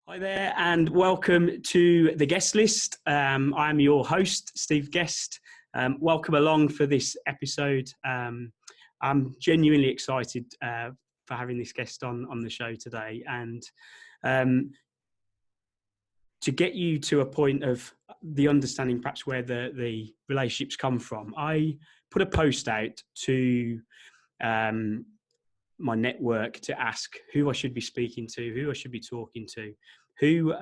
Hi there and welcome to the guest list. I'm your host, Steve Guest. Welcome along for this episode. I'm genuinely excited for having this guest on the show today, and to get you to a point of the understanding perhaps where the relationships come from. I put a post out to my network to ask who I should be speaking to, who I should be talking to, who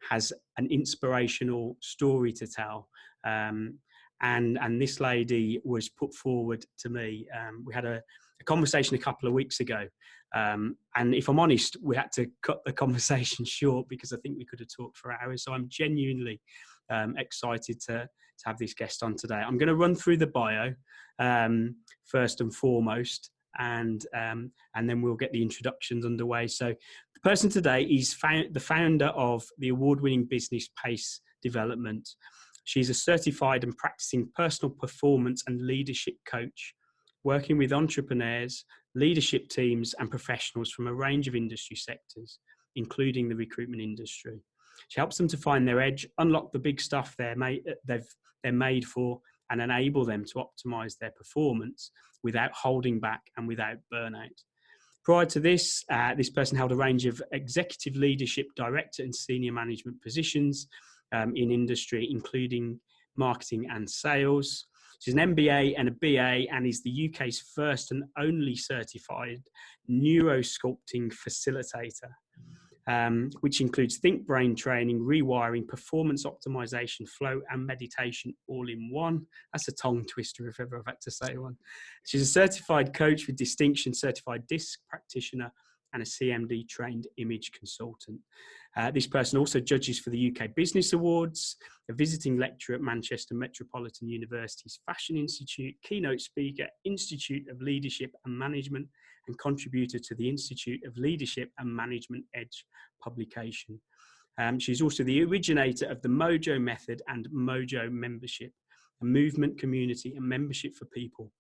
has an inspirational story to tell. And this lady was put forward to me. We had a conversation a couple of weeks ago. And if I'm honest, we had to cut the conversation short because I think we could have talked for hours. So I'm genuinely excited to have this guest on today. I'm going to run through the bio first and foremost, and then we'll get the introductions underway. So the person today is the founder of the award-winning business Pace Development. She's a certified and practicing personal performance and leadership coach, working with entrepreneurs, leadership teams and professionals from a range of industry sectors, including the recruitment industry. She helps them to find their edge, unlock the big stuff they're made for, and enable them to optimize their performance without holding back and without burnout. Prior to this, this person held a range of executive leadership, director and senior management positions in industry, including marketing and sales. She's an MBA and a BA and is the UK's first and only certified neurosculpting facilitator, which includes think brain training, rewiring, performance optimization, flow and meditation all in one. That's a tongue twister if ever I've had to say one. She's a certified coach with distinction, certified DISC practitioner and a CMD trained image consultant. This person also judges for the UK Business Awards, a visiting lecturer at Manchester Metropolitan University's Fashion Institute, keynote speaker, Institute of Leadership and Management, and contributor to the Institute of Leadership and Management Edge publication. She's also the originator of the Mojo Method and Mojo Membership, a movement, community and membership for people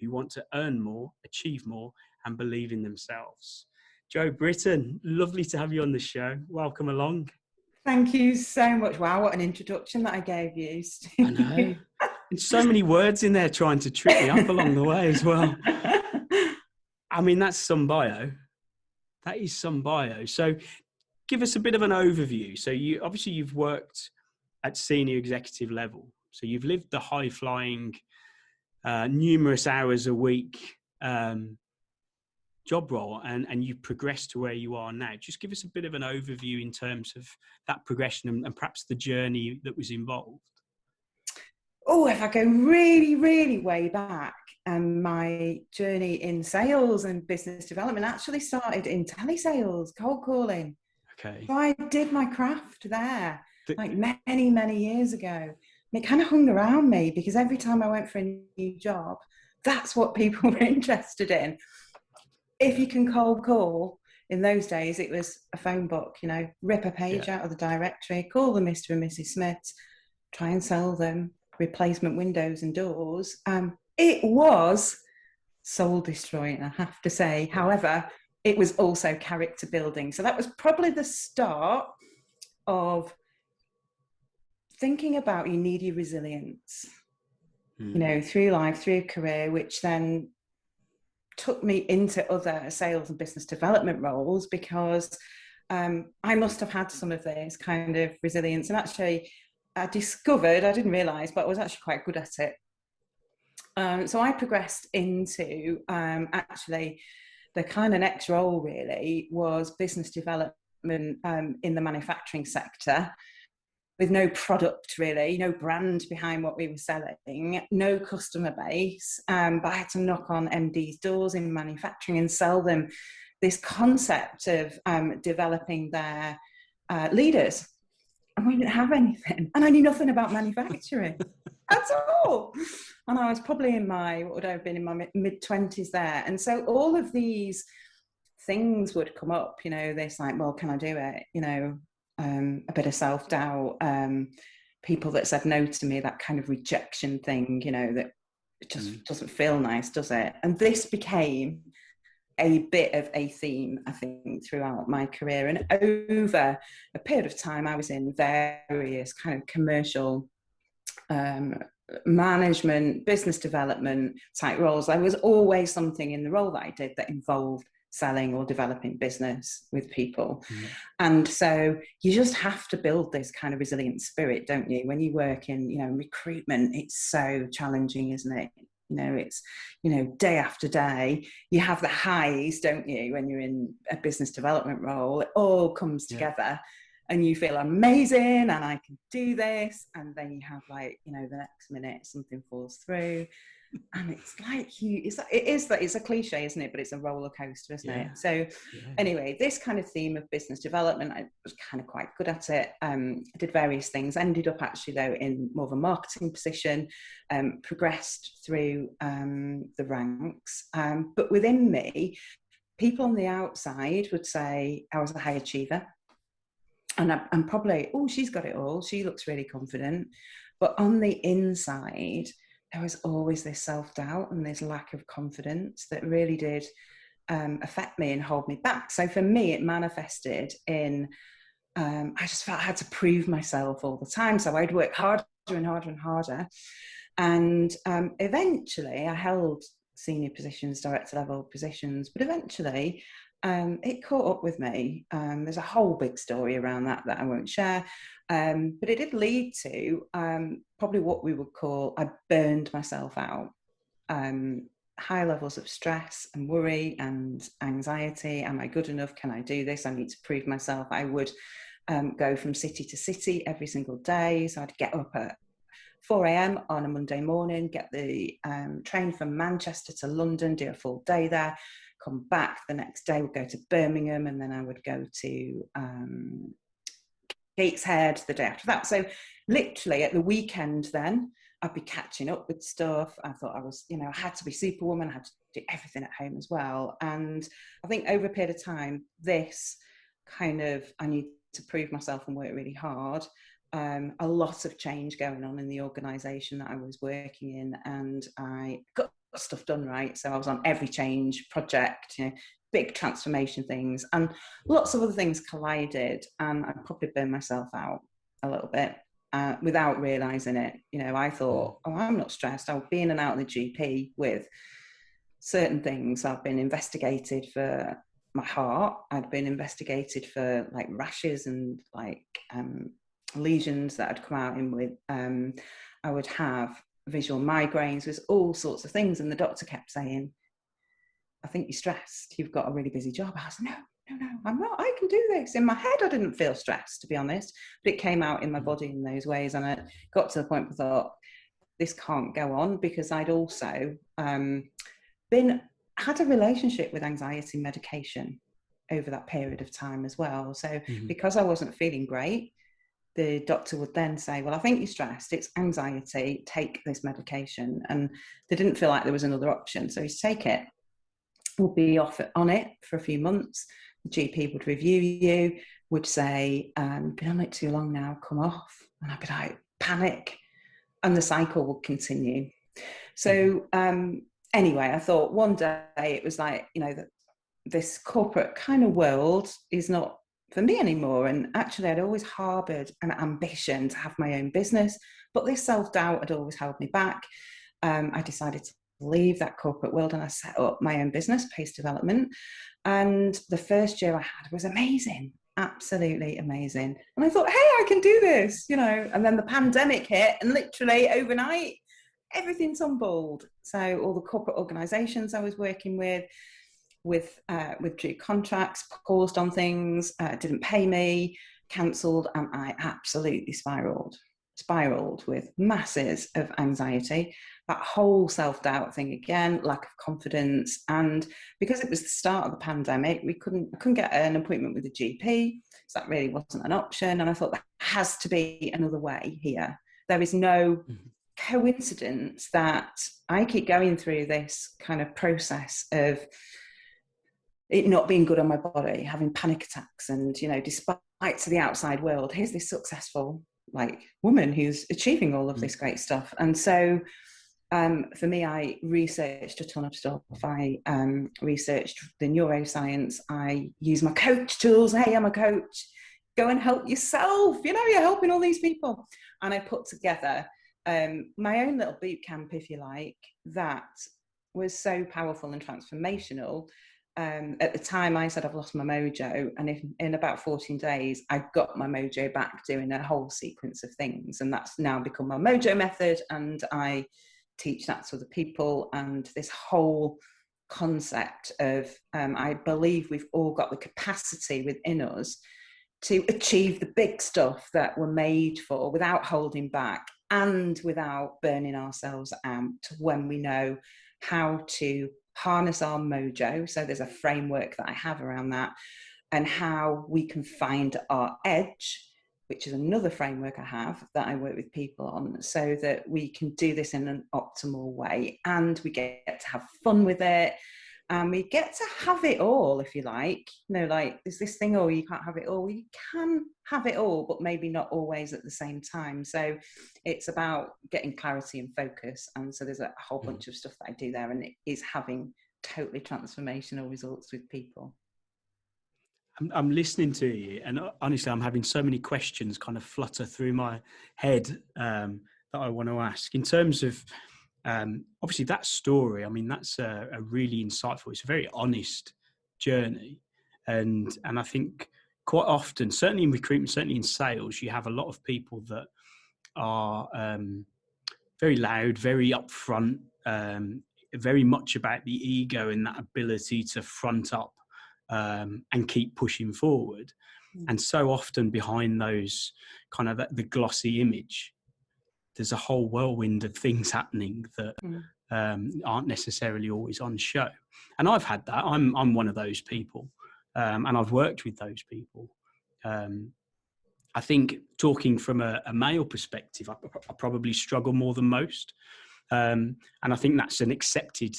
who want to earn more, achieve more and believe in themselves. Jo Britton, lovely to have you on the show. Welcome along. Thank you so much. Wow, what an introduction that I gave you, Steve. I know. And so many words in there trying to trip me up along the way as well. I mean, that's some bio. That is some bio. So give us a bit of an overview. So you've worked at senior executive level. So you've lived the high flying, numerous hours a week job role, and you've progressed to where you are now. Just give us a bit of an overview in terms of that progression and perhaps the journey that was involved. Oh, if I go really, really way back, my journey in sales and business development actually started in telesales, cold calling. Okay. So I did my craft there, like many, many years ago. And it kind of hung around me because every time I went for a new job, that's what people were interested in. If you can cold call, in those days, it was a phone book, rip a page out of the directory, call the Mr. and Mrs. Smiths, try and sell them replacement windows and doors. It was soul destroying, I have to say. However, it was also character building. So that was probably the start of thinking about you need your resilience, through life, through career, which then took me into other sales and business development roles because I must have had some of this kind of resilience. And actually, I discovered, I didn't realise, but I was actually quite good at it. So I progressed into actually the kind of next role really was business development in the manufacturing sector, with no product really, no brand behind what we were selling, no customer base, but I had to knock on MD's doors in manufacturing and sell them this concept of developing their leaders. And we didn't have anything. And I knew nothing about manufacturing at all. And I was probably in my mid-20s there. And so all of these things would come up, this like, well, can I do it? A bit of self-doubt, people that said no to me, that kind of rejection thing, that it just doesn't feel nice, does it? And this became a bit of a theme, I think, throughout my career. And over a period of time, I was in various kind of commercial management, business development type roles. There was always something in the role that I did that involved selling or developing business with people. And so you just have to build this kind of resilient spirit, don't you? When you work in, recruitment, it's so challenging, isn't it? It's, day after day, you have the highs, don't you? When you're in a business development role, it all comes together and you feel amazing and I can do this. And then you have the next minute something falls through. And it's like it's a cliche, isn't it? But it's a roller coaster, isn't it? So anyway, this kind of theme of business development, I was kind of quite good at it. I did various things, ended up actually though in more of a marketing position, progressed through the ranks. But within me, people on the outside would say I was a high achiever. And I'm probably, she's got it all. She looks really confident. But on the inside, there was always this self-doubt and this lack of confidence that really did affect me and hold me back. So for me, it manifested in, I just felt I had to prove myself all the time. So I'd work harder and harder and harder. And eventually I held senior positions, director level positions, but eventually it caught up with me. There's a whole big story around that I won't share. But it did lead to probably what we would call, I burned myself out. High levels of stress and worry and anxiety. Am I good enough? Can I do this? I need to prove myself. I would go from city to city every single day. So I'd get up at 4 a.m. on a Monday morning, get the train from Manchester to London, do a full day there, come back the next day, would go to Birmingham, and then I would go to Gateshead the day after that. So literally at the weekend then, I'd be catching up with stuff. I thought I was, I had to be superwoman. I had to do everything at home as well. And I think over a period of time, this kind of, I need to prove myself and work really hard. A lot of change going on in the organisation that I was working in, and I got stuff done right. So I was on every change project, big transformation things, and lots of other things collided, and I probably burned myself out a little bit without realising it. I thought, I'm not stressed. I'll be in and out of the GP with certain things. I've been investigated for my heart. I'd been investigated for like rashes and like lesions that had come out in with. I would have visual migraines, with all sorts of things, and the doctor kept saying, I think you're stressed. You've got a really busy job. I was no, I'm not. I can do this. In my head, I didn't feel stressed, to be honest, but it came out in my body in those ways. And I got to the point where I thought, this can't go on, because I'd also had a relationship with anxiety medication over that period of time as well. So because I wasn't feeling great, the doctor would then say, well, I think you're stressed. It's anxiety. Take this medication. And they didn't feel like there was another option. So you take it. We'll be off on it for a few months. The GP would review you, would say, you've been on it too long now, come off. And I'd be like, panic. And the cycle would continue. So anyway, I thought one day it was like, that this corporate kind of world is not for me anymore. And actually, I'd always harboured an ambition to have my own business, but this self-doubt had always held me back. I decided to leave that corporate world, and I set up my own business, Pace Development. And the first year I had was amazing, absolutely amazing. And I thought, hey, I can do this, and then the pandemic hit, and literally overnight, everything tumbled. So all the corporate organizations I was working with withdrew contracts, paused on things, didn't pay me, cancelled, and I absolutely spiraled with masses of anxiety, that whole self-doubt thing again, lack of confidence. And because it was the start of the pandemic, I couldn't get an appointment with a GP, so that really wasn't an option. And I thought, there has to be another way here. There is no coincidence that I keep going through this kind of process of it not being good on my body, having panic attacks, and despite to the outside world, here's this successful woman who's achieving all of this great stuff. And so For me, I researched a ton of stuff. I researched the neuroscience. I use my coach tools. Hey, I'm a coach. Go and help yourself. You know, you're helping all these people. And I put together my own little boot camp, if you like, that was so powerful and transformational. At the time, I said I've lost my mojo, and in about 14 days, I got my mojo back doing a whole sequence of things, and that's now become my Mojo Method, and I teach that to other people. And this whole concept of I believe we've all got the capacity within us to achieve the big stuff that we're made for without holding back and without burning ourselves out, when we know how to harness our mojo. So there's a framework that I have around that, and how we can find our edge, which is another framework I have that I work with people on, so that we can do this in an optimal way, and we get to have fun with it, and we get to have it all, if you like. You know, like, there's this thing, oh, you can't have it all. You can have it all, but maybe not always at the same time. So it's about getting clarity and focus. And so there's a whole bunch of stuff that I do there, and it is having totally transformational results with people. I'm listening to you, and honestly, I'm having so many questions kind of flutter through my head that I want to ask. In terms of, obviously, that story, I mean, that's a really insightful, it's a very honest journey. And I think quite often, certainly in recruitment, certainly in sales, you have a lot of people that are very loud, very upfront, very much about the ego and that ability to front up and keep pushing forward. And so often behind those kind of the glossy image, there's a whole whirlwind of things happening that aren't necessarily always on show. And I've had that. I'm one of those people, and I've worked with those people. I think, talking from a male perspective, I probably struggle more than most. And I think that's an accepted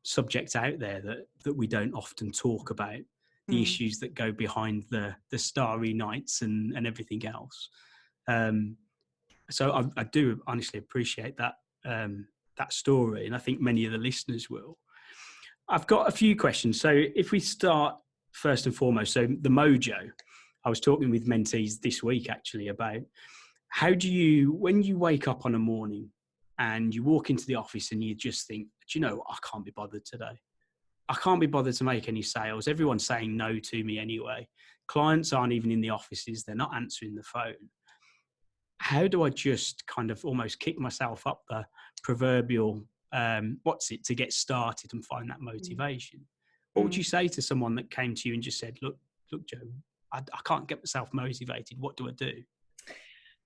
subject out there that we don't often talk about, the issues that go behind the starry nights and everything else. So I do honestly appreciate that that story, and I think many of the listeners will. I've got a few questions. So if we start first and foremost, so the mojo, I was talking with mentees this week actually about how do you, when you wake up on a morning and you walk into the office and you just think, do you know, I can't be bothered today. I can't be bothered to make any sales. Everyone's saying no to me anyway. Clients aren't even in the offices. They're not answering the phone. How do I just kind of almost kick myself up the proverbial, to get started and find that motivation? What would you say to someone that came to you and just said, look, Jo, I can't get myself motivated. What do I do?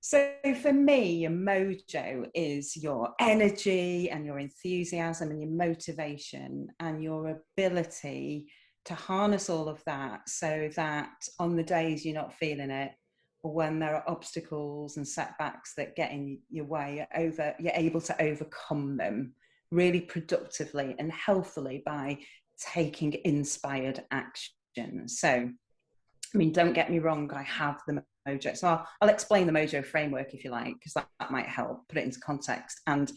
So for me, your mojo is your energy and your enthusiasm and your motivation and your ability to harness all of that, so that on the days you're not feeling it, or when there are obstacles and setbacks that get in your way, you're able to overcome them really productively and healthily by taking inspired action. So, I mean, don't get me wrong, I have the mojo. So I'll explain the mojo framework, if you like, because that might help put it into context. And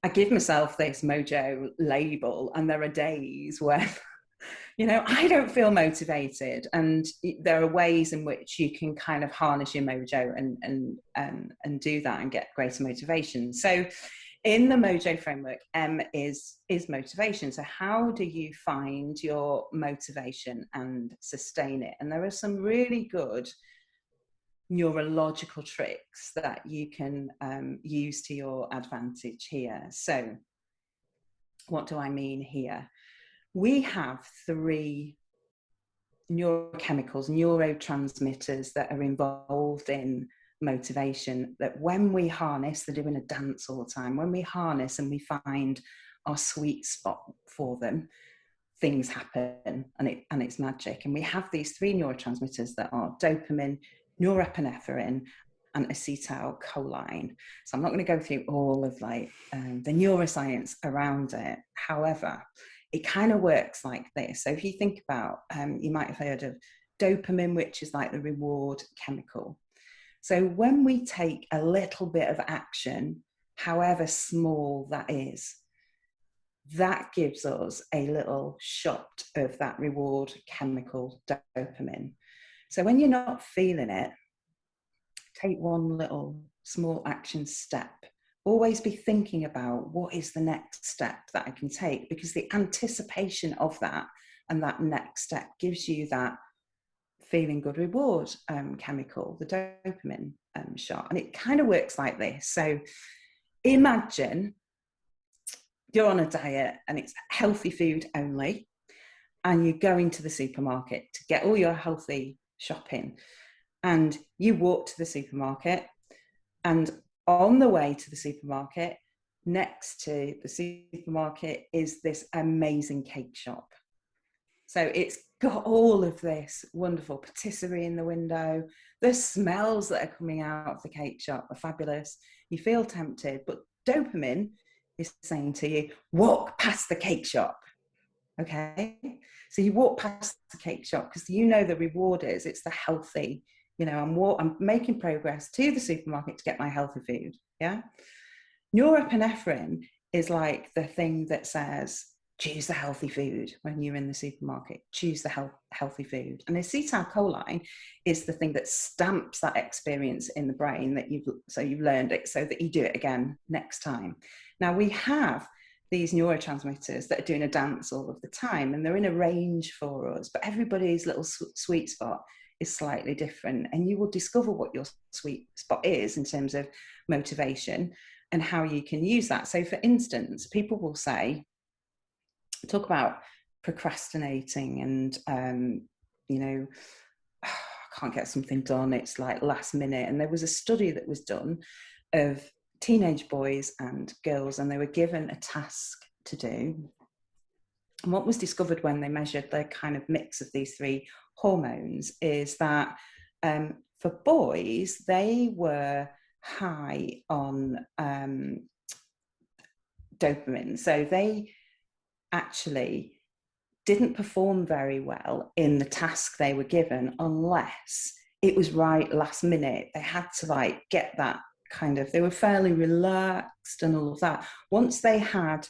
I give myself this mojo label, and there are days where, you know, I don't feel motivated, and there are ways in which you can kind of harness your mojo and do that and get greater motivation. So in the mojo framework, M is motivation. So how do you find your motivation and sustain it? And there are some really good neurological tricks that you can use to your advantage here. So what do I mean here? We have 3 neurochemicals, neurotransmitters that are involved in motivation, that when we harness, they're doing a dance all the time. When we harness and we find our sweet spot for them, things happen, and it's magic. And we have these 3 neurotransmitters that are dopamine, norepinephrine, and acetylcholine. So I'm not going to go through all of the neuroscience around it. However, it kind of works like this. So if you think about, you might have heard of dopamine, which is like the reward chemical. So when we take a little bit of action however small that is, that gives us a little shot of that reward chemical, dopamine. So when you're not feeling it, take one little small action step. Always be thinking about what is the next step that I can take, because the anticipation of that and that next step gives you that feeling good reward chemical, the dopamine shot. And it kind of works like this. So imagine you're on a diet and it's healthy food only, and you're going to the supermarket to get all your healthy shopping, and you walk to the supermarket, and on the way to the supermarket, next to the supermarket, is this amazing cake shop. So it's got all of this wonderful patisserie in the window. The smells that are coming out of the cake shop are fabulous. You feel tempted, but dopamine is saying to you, walk past the cake shop. Okay? So you walk past the cake shop because you know the reward is, it's the healthy, you know, I'm making progress to the supermarket to get my healthy food. Yeah. Norepinephrine is like the thing that says, choose the healthy food when you're in the supermarket, choose the healthy food. And acetylcholine is the thing that stamps that experience in the brain that you've learned it so that you do it again next time. Now we have these neurotransmitters that are doing a dance all of the time, and they're in a range for us, but everybody's little sweet spot is slightly different, and you will discover what your sweet spot is in terms of motivation and how you can use that. So for instance, people will say, talk about procrastinating and you know, I can't get something done, it's like last minute. And there was a study that was done of teenage boys and girls, and they were given a task to do. And what was discovered when they measured the kind of mix of these three hormones is that for boys, they were high on dopamine. So they actually didn't perform very well in the task they were given unless it was right last minute. They had to like get that kind of, they were fairly relaxed and all of that. Once they had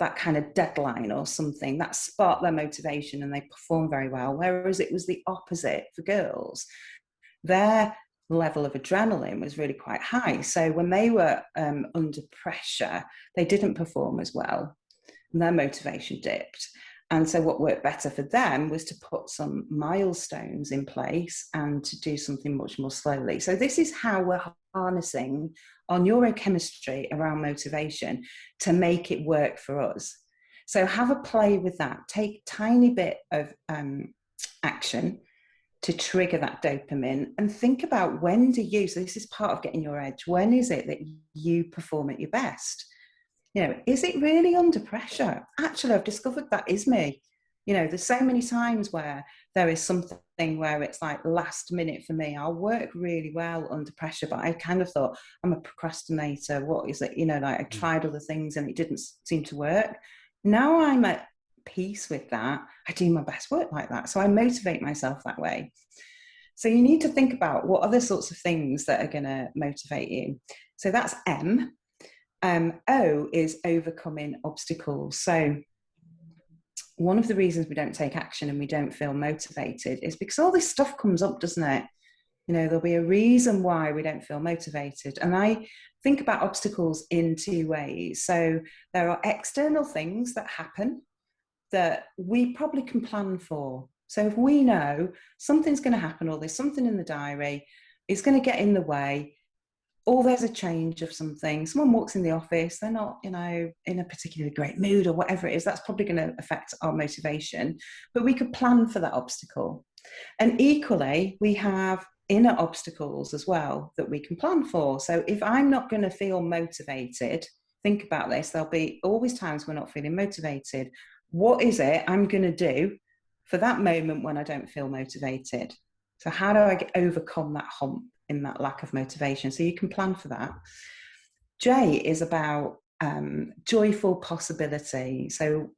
that kind of deadline or something, that sparked their motivation and they performed very well. Whereas it was the opposite for girls. Their level of adrenaline was really quite high. So when they were under pressure, they didn't perform as well. And their motivation dipped. And so what worked better for them was to put some milestones in place and to do something much more slowly. So this is how we're harnessing our neurochemistry around motivation to make it work for us. So have a play with that. Take a tiny bit of action to trigger that dopamine, and think about when do you, so this is part of getting your edge, when is it that you perform at your best? You know, is it really under pressure? Actually, I've discovered that is me. You know, there's so many times where there is something where it's like last minute for me. I'll work really well under pressure, but I kind of thought, I'm a procrastinator. What is it? You know, like I tried other things and it didn't seem to work. Now I'm at peace with that. I do my best work like that. So I motivate myself that way. So you need to think about what other sorts of things that are going to motivate you. So that's M. O is overcoming obstacles. So one of the reasons we don't take action and we don't feel motivated is because all this stuff comes up, doesn't it? You know, there'll be a reason why we don't feel motivated. And I think about obstacles in two ways. So there are external things that happen that we probably can plan for. So if we know something's going to happen, or there's something in the diary, it's going to get in the way, or there's a change of something, someone walks in the office, they're not, you know, in a particularly great mood or whatever it is, that's probably going to affect our motivation. But we could plan for that obstacle. And equally, we have inner obstacles as well that we can plan for. So if I'm not going to feel motivated, think about this, there'll be always times we're not feeling motivated. What is it I'm going to do for that moment when I don't feel motivated? So how do I overcome that hump in that lack of motivation? So you can plan for that. J is about joyful possibility. So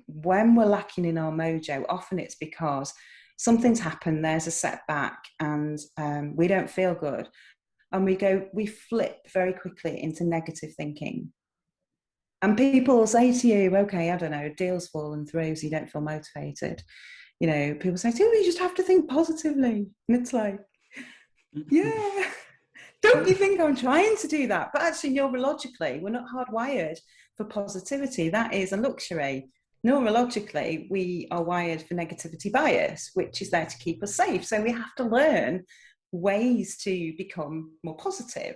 when we're lacking in our mojo, often it's because something's happened, there's a setback, and we don't feel good. and we flip very quickly into negative thinking. And people will say to you, okay, I don't know, a deal's fallen through, so you don't feel motivated. You know, people say, oh, you just have to think positively. And it's like, yeah, don't you think I'm trying to do that? But actually, neurologically, we're not hardwired for positivity. That is a luxury. Neurologically, we are wired for negativity bias, which is there to keep us safe. So we have to learn ways to become more positive.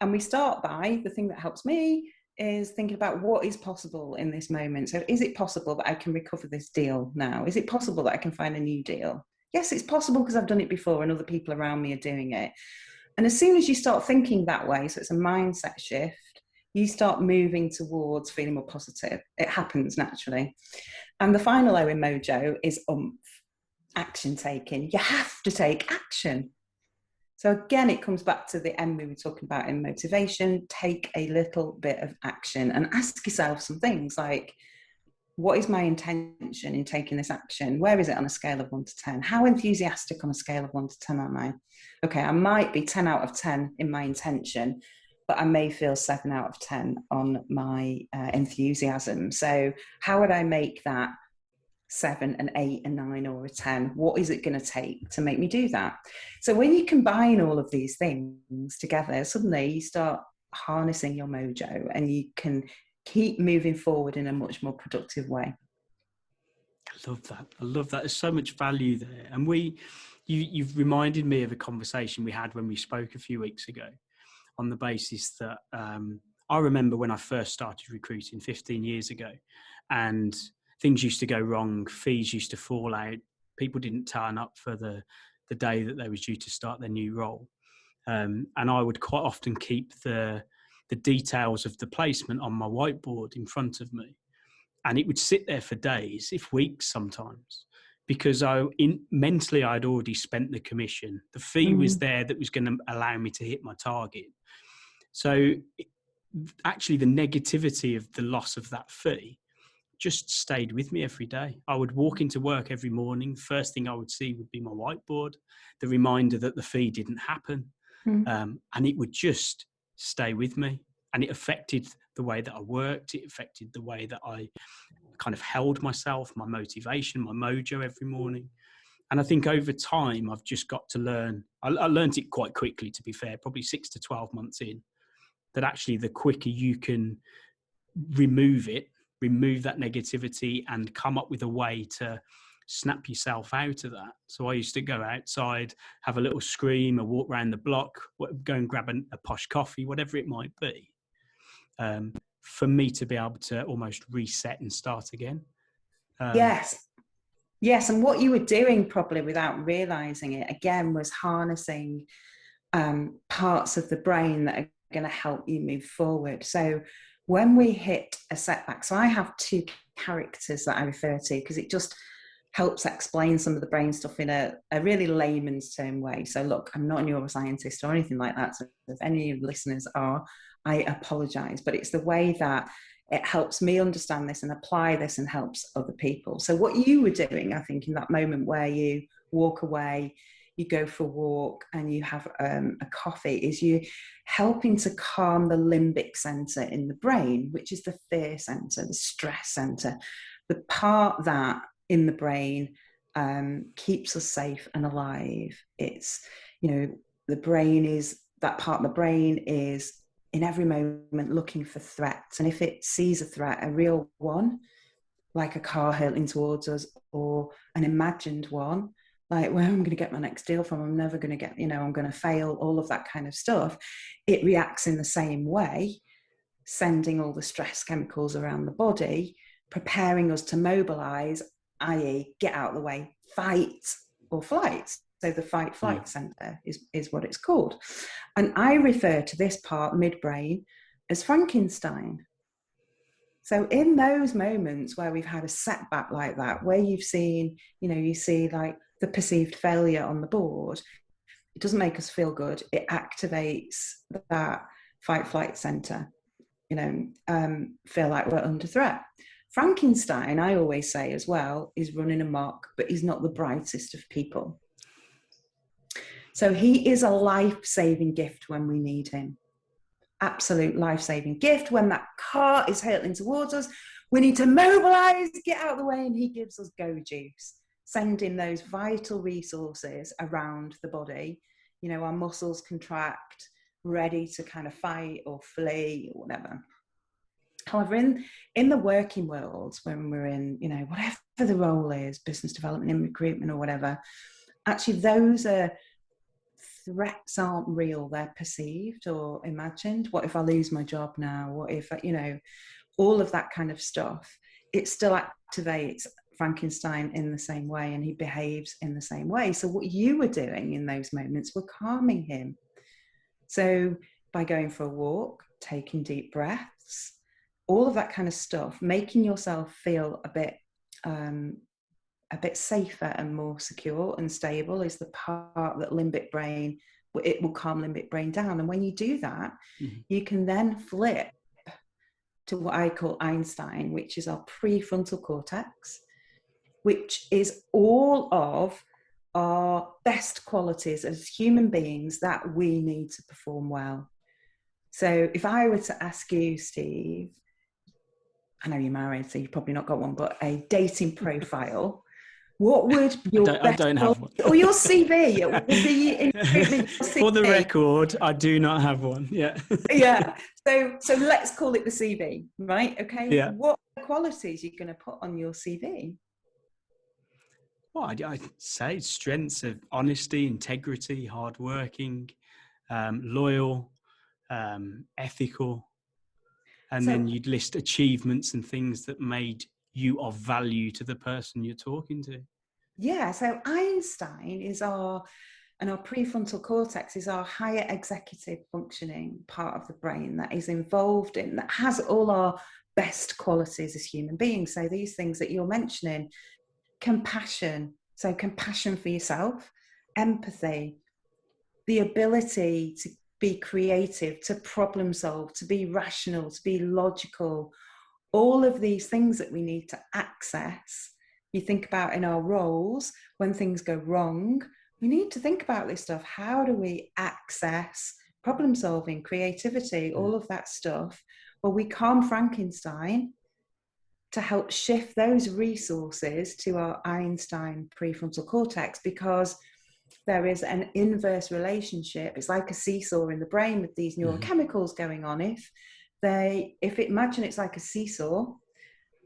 And we start by, the thing that helps me is thinking about what is possible in this moment. So is it possible that I can recover this deal now? Is it possible that I can find a new deal? Yes, it's possible because I've done it before and other people around me are doing it. And as soon as you start thinking that way, so it's a mindset shift, you start moving towards feeling more positive. It happens naturally. And the final O in Mojo is action taking. You have to take action. So again, it comes back to the end we were talking about in motivation. Take a little bit of action and ask yourself some things like, what is my intention in taking this action? Where is it on a scale of 1 to 10? How enthusiastic on a scale of 1 to 10 am I? Okay, I might be 10 out of 10 in my intention, but I may feel 7 out of 10 on my enthusiasm. So how would I make that 7, an 8, a 9, or a 10? What is it going to take to make me do that? So when you combine all of these things together, suddenly you start harnessing your mojo and you can keep moving forward in a much more productive way. I love that. I love that. There's so much value there. And you've reminded me of a conversation we had when we spoke a few weeks ago, on the basis that I remember when I first started recruiting 15 years ago, and things used to go wrong, fees used to fall out, people didn't turn up for the day that they was due to start their new role. And I would quite often keep the details of the placement on my whiteboard in front of me. And it would sit there for days, if weeks sometimes, because mentally I'd already spent the commission. The fee was there that was going to allow me to hit my target. So actually the negativity of the loss of that fee just stayed with me every day. I would walk into work every morning. First thing I would see would be my whiteboard, the reminder that the fee didn't happen. And it would just stay with me. And it affected the way that I worked. It affected the way that I kind of held myself, my motivation, my mojo every morning. And I think over time, I've just got to learn. I learned it quite quickly, to be fair, probably 6 to 12 months in, that actually the quicker you can remove that negativity and come up with a way to snap yourself out of that. So I used to go outside, have a little scream, or walk around the block, go and grab a posh coffee, whatever it might be, for me to be able to almost reset and start again. Yes. And what you were doing, probably without realizing it, again, was harnessing parts of the brain that are going to help you move forward. So when we hit a setback, so I have 2 characters that I refer to because it just helps explain some of the brain stuff in a really layman's term way. So look, I'm not a neuroscientist or anything like that. So if any of the listeners are, I apologize, but it's the way that it helps me understand this and apply this and helps other people. So what you were doing, I think, in that moment where you walk away, you go for a walk and you have a coffee, is you helping to calm the limbic center in the brain, which is the fear center, the stress center, the part that in the brain keeps us safe and alive. It's, the brain is, that part of the brain is in every moment looking for threats. And if it sees a threat, a real one, like a car hurtling towards us, or an imagined one, like where I'm going to get my next deal from, I'm never going to get, I'm going to fail, all of that kind of stuff, it reacts in the same way, sending all the stress chemicals around the body, preparing us to mobilize, i.e. get out of the way, fight or flight. So the fight-flight center is what it's called. And I refer to this part, midbrain, as Frankenstein. So in those moments where we've had a setback like that, where you've seen, you see like the perceived failure on the board, it doesn't make us feel good. It activates that fight-flight center, feel like we're under threat. Frankenstein, I always say as well, is running amok, but he's not the brightest of people. So he is a life-saving gift when we need him. Absolute life-saving gift. When that car is hurtling towards us, we need to mobilize, get out of the way, and he gives us go juice, sending those vital resources around the body. You know, our muscles contract, ready to kind of fight or flee or whatever. However, in the working world, when we're in, you know, whatever the role is, business development and recruitment or whatever, actually those threats aren't real. They're perceived or imagined. What if I lose my job now? What if, you know, all of that kind of stuff. It still activates Frankenstein in the same way, and he behaves in the same way. So what you were doing in those moments were calming him. So by going for a walk, taking deep breaths, all of that kind of stuff, making yourself feel a bit safer and more secure and stable is the part that limbic brain, it will calm limbic brain down. And when you do that, you can then flip to what I call Einstein, which is our prefrontal cortex, which is all of our best qualities as human beings that we need to perform well. So if I were to ask you, Steve, I know you're married, so you've probably not got one, but a dating profile, what would your I don't have one. Or your CV? It would be in recruitment. For the record, I do not have one. Yeah. Yeah. So let's call it the CV, right? Okay. Yeah. What qualities are you going to put on your CV? Well, I'd say strengths of honesty, integrity, hardworking, loyal, ethical. And then you'd list achievements and things that made you of value to the person you're talking to. Yeah. So Einstein is our prefrontal cortex is our higher executive functioning part of the brain that is involved in, that has all our best qualities as human beings. So these things that you're mentioning, compassion, so compassion for yourself, empathy, the ability to be creative, to problem solve, to be rational, to be logical, all of these things that we need to access. You think about in our roles, when things go wrong, we need to think about this stuff. How do we access problem solving, creativity, all of that stuff? Well, we calm Frankenstein to help shift those resources to our Einstein prefrontal cortex, because there is an inverse relationship. It's like a seesaw in the brain with these neurochemicals going on. Imagine it's like a seesaw.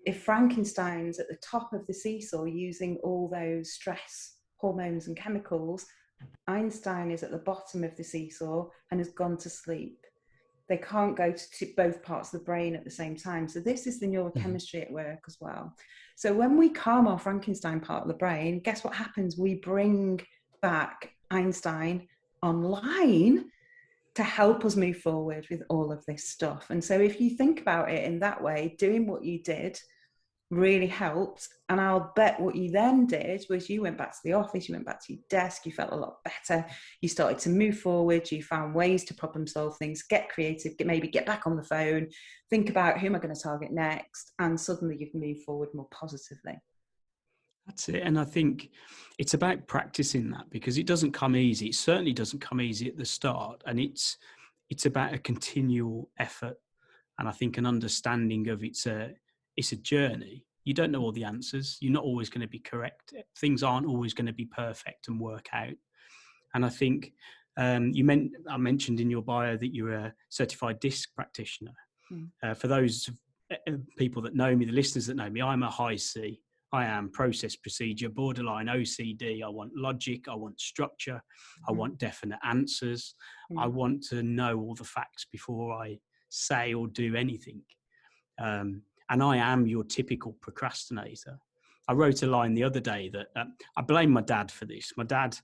If Frankenstein's at the top of the seesaw using all those stress hormones and chemicals, Einstein is at the bottom of the seesaw and has gone to sleep. They can't go to both parts of the brain at the same time. So this is the neurochemistry at work as well. So when we calm our Frankenstein part of the brain, guess what happens? We bring back Einstein online to help us move forward with all of this stuff. And so if you think about it in that way, doing what you did really helped. And I'll bet what you then did was you went back to the office, you went back to your desk, you felt a lot better, you started to move forward, you found ways to problem solve things, get creative, maybe get back on the phone, think about who am I going to target next, and suddenly you can move forward more positively. That's it. And I think it's about practicing that, because it doesn't come easy. It certainly doesn't come easy at the start. And it's about a continual effort. And I think an understanding of it's a journey. You don't know all the answers. You're not always going to be correct. Things aren't always going to be perfect and work out. And I think I mentioned in your bio that you're a certified DISC practitioner. For those people that know me, the listeners that know me, I'm a high C. I am process, procedure, borderline OCD. I want logic. I want structure. I want definite answers. I want to know all the facts before I say or do anything. And I am your typical procrastinator. I wrote a line the other day that I blame my dad for this. My dad,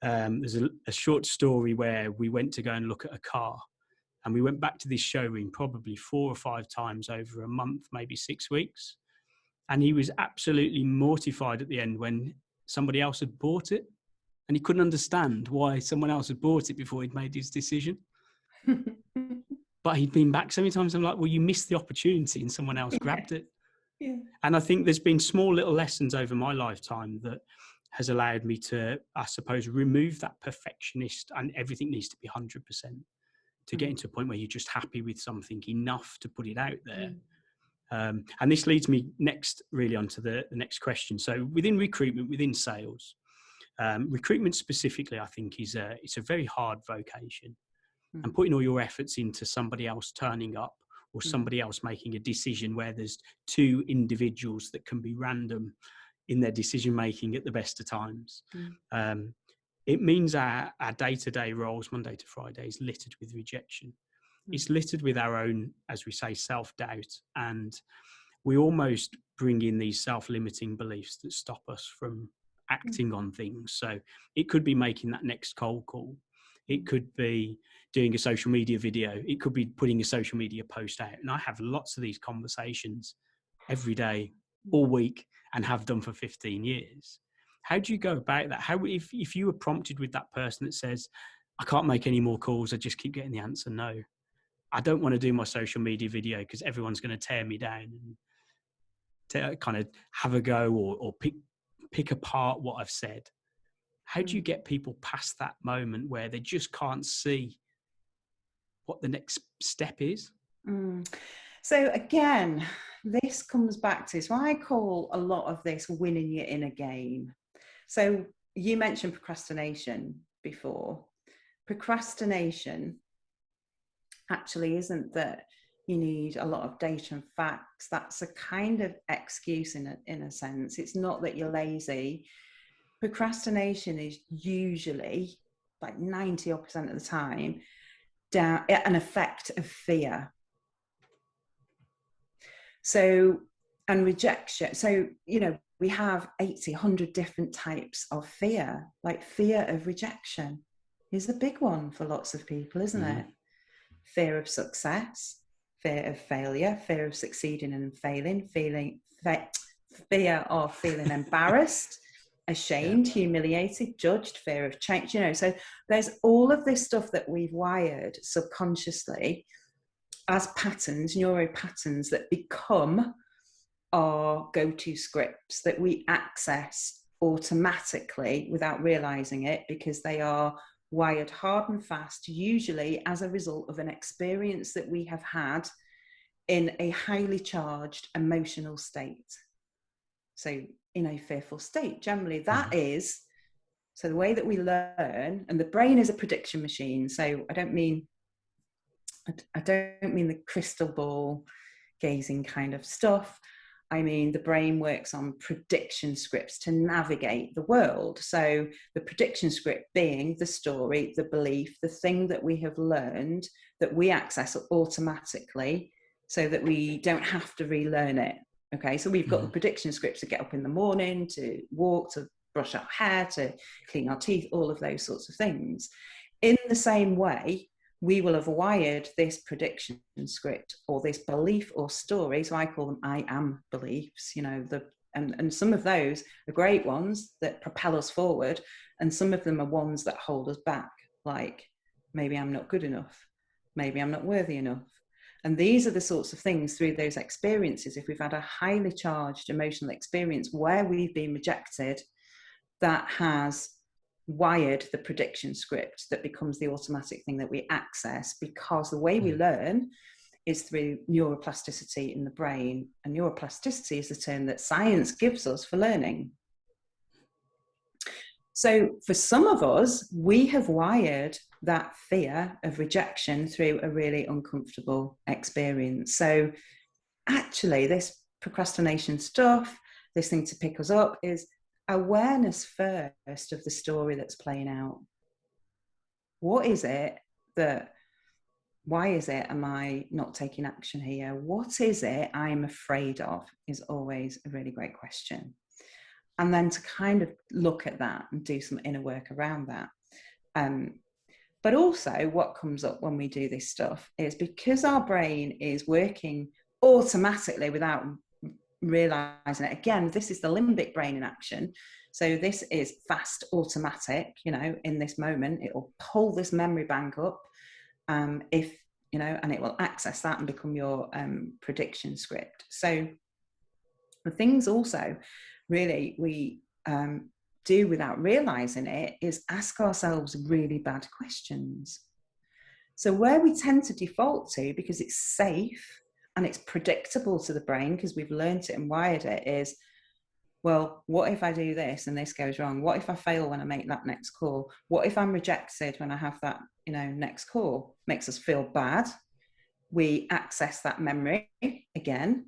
there's a short story where we went to go and look at a car, and we went back to this showroom probably 4 or 5 times over a month, maybe 6 weeks. And he was absolutely mortified at the end when somebody else had bought it, and he couldn't understand why someone else had bought it before he'd made his decision. But he'd been back so many times. I'm like, well, you missed the opportunity and someone else grabbed it. Yeah. And I think there's been small little lessons over my lifetime that has allowed me to, I suppose, remove that perfectionist and everything needs to be 100%, to get into a point where you're just happy with something enough to put it out there. And this leads me next really onto the next question. So within recruitment, within sales, recruitment specifically, I think it's a very hard vocation, and putting all your efforts into somebody else turning up or somebody else making a decision where there's two individuals that can be random in their decision making at the best of times. It means our day-to-day roles, Monday to Friday, is littered with rejection. It's littered with our own, as we say, self-doubt, and we almost bring in these self-limiting beliefs that stop us from acting on things. So it could be making that next cold call. It could be doing a social media video. It could be putting a social media post out. And I have lots of these conversations every day, all week, and have done for 15 years. How do you go about that? How, if you were prompted with that person that says, I can't make any more calls, I just keep getting the answer no. I don't want to do my social media video because everyone's going to tear me down and to kind of have a go or pick apart what I've said. How do you get people past that moment where they just can't see what the next step is? So again, this comes back to, so I call a lot of this winning your inner game. So you mentioned procrastination before. Procrastination actually isn't that you need a lot of data and facts. That's a kind of excuse in a sense. It's not that you're lazy. Procrastination is usually, like 90% of the time, an effect of fear. So, and rejection. So, you know, we have 80, 100 different types of fear. Like fear of rejection is a big one for lots of people, isn't it? Fear of success, fear of failure, fear of succeeding and failing, fear of feeling embarrassed, ashamed, humiliated, judged, fear of change. You know, so there's all of this stuff that we've wired subconsciously as patterns, neuro patterns, that become our go-to scripts that we access automatically without realizing it, because they are wired hard and fast, usually as a result of an experience that we have had in a highly charged emotional state. So in a fearful state, generally that is, so the way that we learn, and the brain is a prediction machine. So I don't mean the crystal ball gazing kind of stuff. I mean, the brain works on prediction scripts to navigate the world. So the prediction script being the story, the belief, the thing that we have learned that we access automatically so that we don't have to relearn it. Okay, so we've got the prediction scripts to get up in the morning, to walk, to brush our hair, to clean our teeth, all of those sorts of things. In the same way, we will have wired this prediction script or this belief or story. So I call them I am beliefs, you know, and some of those are great ones that propel us forward. And some of them are ones that hold us back, like maybe I'm not good enough, maybe I'm not worthy enough. And these are the sorts of things through those experiences. If we've had a highly charged emotional experience where we've been rejected, that has wired the prediction script that becomes the automatic thing that we access, because the way we learn is through neuroplasticity in the brain. And neuroplasticity is the term that science gives us for learning. So for some of us, we have wired that fear of rejection through a really uncomfortable experience. So actually this procrastination stuff, this thing to pick us up, is awareness first of the story that's playing out. What is it that, why is it am I not taking action here? What is it I'm afraid of is always a really great question. And then to kind of look at that and do some inner work around that. But also what comes up when we do this stuff is, because our brain is working automatically without realizing it. Again, this is the limbic brain in action. So this is fast automatic, you know, in this moment, it will pull this memory bank up, if, you know, and it will access that and become your prediction script. So the things also really we do without realizing it is ask ourselves really bad questions. So where we tend to default to, because it's safe and it's predictable to the brain because we've learned it and wired it, is, well, what if I do this and this goes wrong? What if I fail when I make that next call? What if I'm rejected when I have that, next call? Makes us feel bad. We access that memory again.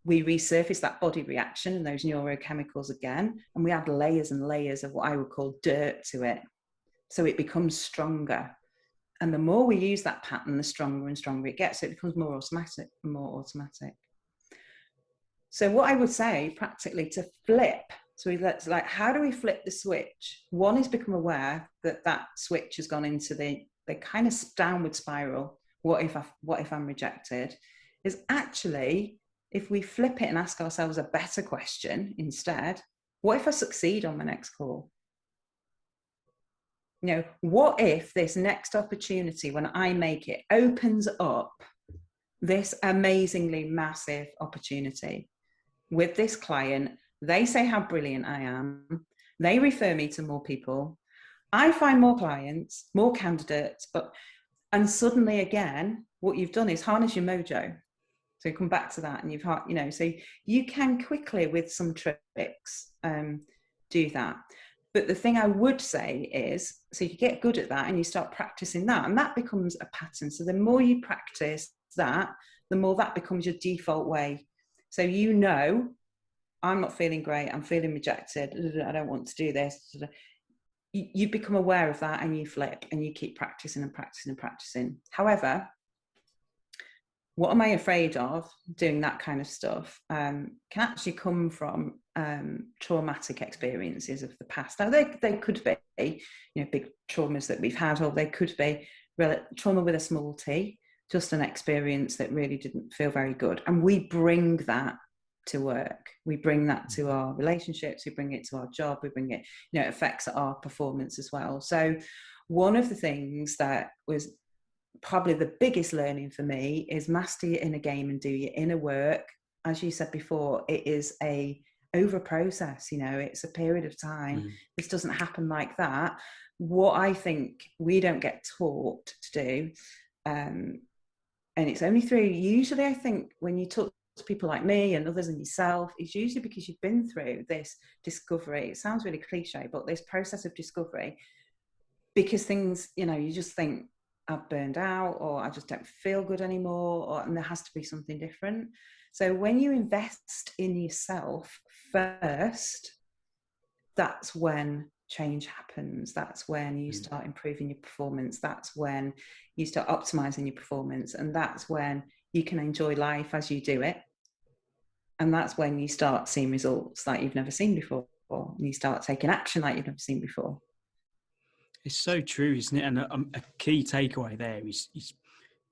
We resurface that body reaction and those neurochemicals again. And we add layers and layers of what I would call dirt to it. So it becomes stronger. And the more we use that pattern, the stronger and stronger it gets. So it becomes more automatic and more automatic. So what I would say practically to flip, so that's like, how do we flip the switch? One is become aware that that switch has gone into the kind of downward spiral. What if I'm rejected? Is actually, if we flip it and ask ourselves a better question instead, what if I succeed on my next call? What if this next opportunity, when I make it, opens up this amazingly massive opportunity with this client? They say how brilliant I am. They refer me to more people. I find more clients, more candidates, and suddenly again, what you've done is harness your mojo. So you come back to that, and so you can quickly, with some tricks, do that. But the thing I would say is, so you get good at that and you start practicing that, and that becomes a pattern. So the more you practice that, the more that becomes your default way. So I'm not feeling great, I'm feeling rejected, I don't want to do this. You become aware of that and you flip and you keep practicing and practicing and practicing. However, what am I afraid of doing that kind of stuff can actually come from traumatic experiences of the past. Now, they could be, big traumas that we've had, or they could be trauma with a small t, just an experience that really didn't feel very good. And we bring that to work. We bring that to our relationships. We bring it to our job. We bring it, it affects our performance as well. So one of the things that was probably the biggest learning for me is master your inner game and do your inner work. As you said before, it is over process, it's a period of time. This doesn't happen like that. What I think we don't get taught to do, and it's only through, usually I think when you talk to people like me and others and yourself, it's usually because you've been through this discovery. It sounds really cliche, but this process of discovery, because things, you just think, I've burned out, or I just don't feel good anymore, and there has to be something different. So when you invest in yourself first, that's when change happens. That's when you start improving your performance. That's when you start optimizing your performance. And that's when you can enjoy life as you do it. And that's when you start seeing results like you've never seen before, and you start taking action like you've never seen before. It's so true, isn't it? And a key takeaway there is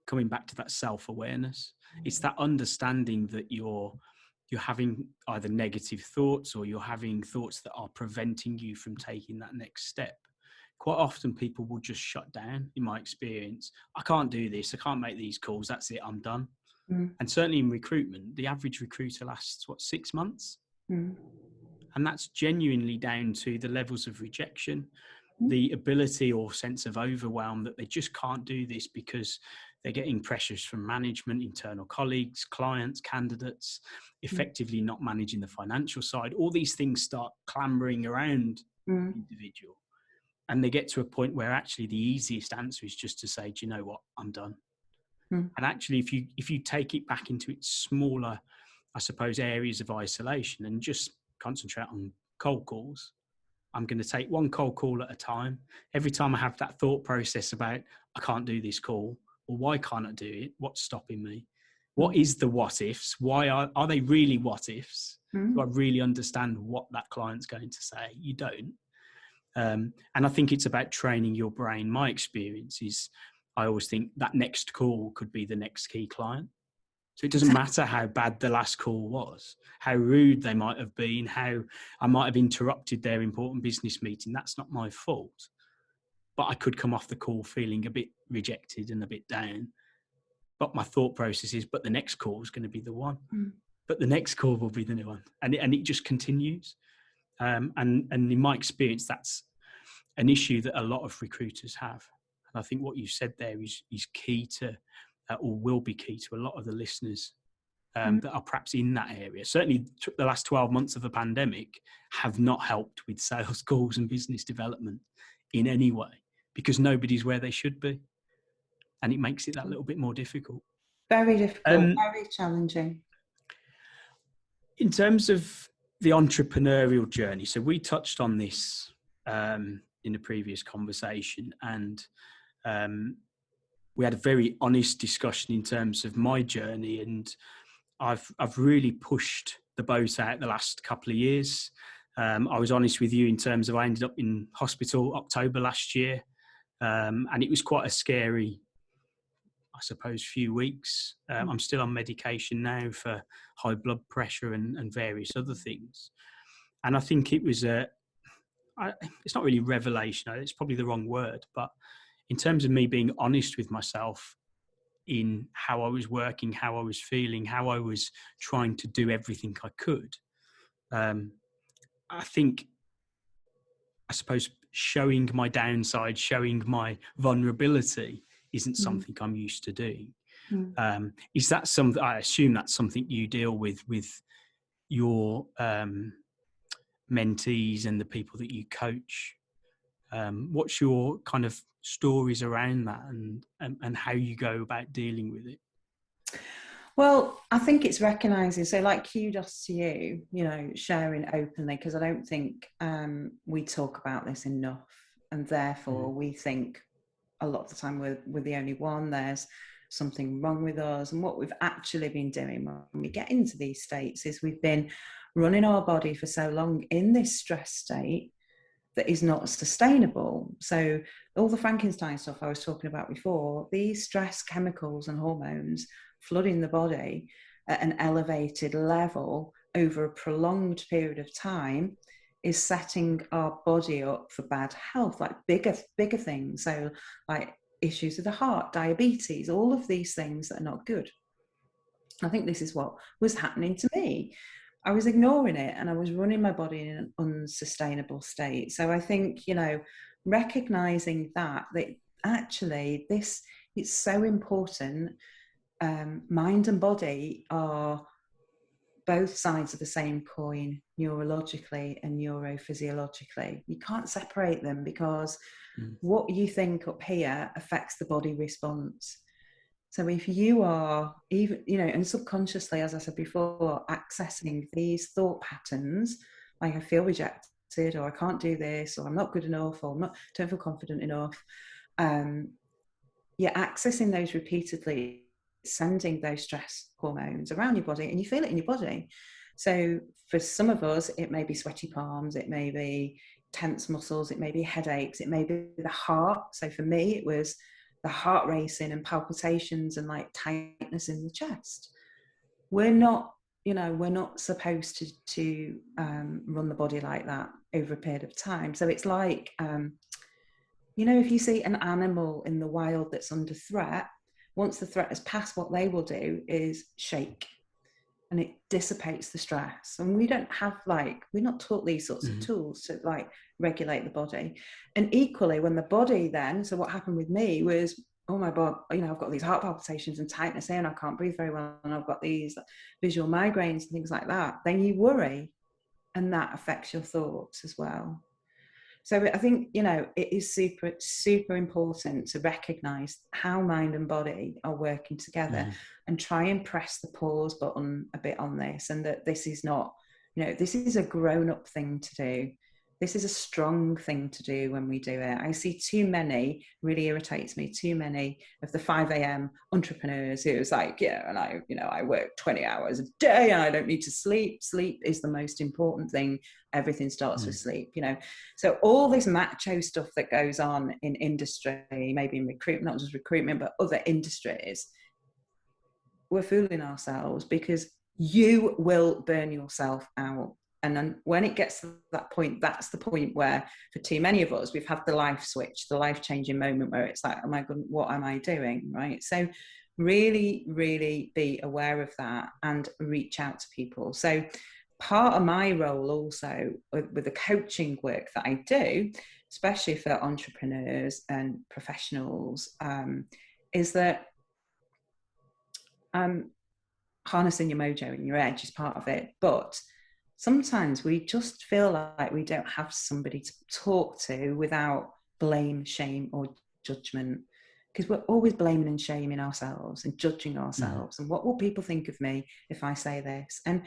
coming back to that self-awareness. It's that understanding that you're having either negative thoughts, or you're having thoughts that are preventing you from taking that next step. Quite often people will just shut down, in my experience. I can't do this. I can't make these calls. That's it. I'm done. And certainly in recruitment, the average recruiter lasts, 6 months? And that's genuinely down to the levels of rejection, the ability or sense of overwhelm that they just can't do this because they're getting pressures from management, internal colleagues, clients, candidates, effectively not managing the financial side. All these things start clambering around the individual. And they get to a point where actually the easiest answer is just to say, do you know what, I'm done. And actually, if you take it back into its smaller, I suppose, areas of isolation and just concentrate on cold calls, I'm going to take one cold call at a time. Every time I have that thought process about, I can't do this call, or why can't I do it? What's stopping me? What is the what ifs? Why are they really what ifs? Do I really understand what that client's going to say? You don't. And I think it's about training your brain. My experience is, I always think that next call could be the next key client. So it doesn't matter how bad the last call was, how rude they might have been, how I might have interrupted their important business meeting. That's not my fault. But I could come off the call feeling a bit rejected and a bit down. But my thought process is, but the next call is going to be the one. But the next call will be the new one. And it just continues. And in my experience, that's an issue that a lot of recruiters have. And I think what you said there is key to, or will be key to a lot of the listeners that are perhaps in that area. Certainly the last 12 months of the pandemic have not helped with sales calls and business development in any way, because nobody's where they should be. And it makes it that little bit more difficult. Very difficult, very challenging. In terms of the entrepreneurial journey, so we touched on this in a previous conversation, and we had a very honest discussion in terms of my journey, and I've really pushed the boat out the last couple of years. I was honest with you in terms of I ended up in hospital October last year, and it was quite a scary, I suppose, few weeks. I'm still on medication now for high blood pressure and various other things. And I think it was it's not really revelation, it's probably the wrong word, but in terms of me being honest with myself in how I was working, how I was feeling, how I was trying to do everything I could, I think, I suppose, showing my downside, showing my vulnerability isn't something I'm used to doing. Is that something, I assume that's something you deal with your mentees and the people that you coach? What's your kind of stories around that, and how you go about dealing with it? Well, I think it's recognizing, so like kudos to you, sharing openly, because I don't think we talk about this enough, and therefore we think a lot of the time we're the only one, there's something wrong with us. And what we've actually been doing when we get into these states is we've been running our body for so long in this stress state that is not sustainable. So all the Frankenstein stuff I was talking about before, these stress chemicals and hormones flooding the body at an elevated level over a prolonged period of time is setting our body up for bad health, like bigger things. So like issues with the heart, diabetes, all of these things that are not good. I think this is what was happening to me. I was ignoring it and I was running my body in an unsustainable state. So I think, recognizing that actually it's so important. Mind and body are both sides of the same coin, neurologically and neurophysiologically. You can't separate them, because what you think up here affects the body response. So if you are even, and subconsciously, as I said before, accessing these thought patterns, like I feel rejected, or I can't do this, or I'm not good enough, or don't feel confident enough, you're accessing those repeatedly, sending those stress hormones around your body, and you feel it in your body. So for some of us, it may be sweaty palms, it may be tense muscles, it may be headaches, it may be the heart. So for me, it was the heart racing and palpitations and like tightness in the chest. We're not supposed to run the body like that over a period of time. So it's like, if you see an animal in the wild that's under threat, once the threat has passed, what they will do is shake, and it dissipates the stress. And we don't have we're not taught these sorts of tools to regulate the body. And equally, when the body then, so what happened with me was, oh my God, I've got these heart palpitations and tightness here, and I can't breathe very well, and I've got these visual migraines and things like that. Then you worry, and that affects your thoughts as well. So I think, it is super, super important to recognize how mind and body are working together and try and press the pause button a bit on this. And that this is not, this is a grown-up thing to do. This is a strong thing to do when we do it. I see too many, really irritates me, too many of the 5 a.m. entrepreneurs who's like, and I work 20 hours a day and I don't need to sleep. Sleep is the most important thing. Everything starts with sleep, So all this macho stuff that goes on in industry, maybe in recruitment, not just recruitment, but other industries, we're fooling ourselves, because you will burn yourself out. And then when it gets to that point, that's the point where, for too many of us, we've had the life switch, the life-changing moment where it's like, oh my God, what am I doing, right? So really, really be aware of that and reach out to people. So part of my role also with the coaching work that I do, especially for entrepreneurs and professionals, is that harnessing your mojo and your edge is part of it. But sometimes we just feel like we don't have somebody to talk to without blame, shame, or judgment. Because we're always blaming and shaming ourselves and judging ourselves. And what will people think of me if I say this? And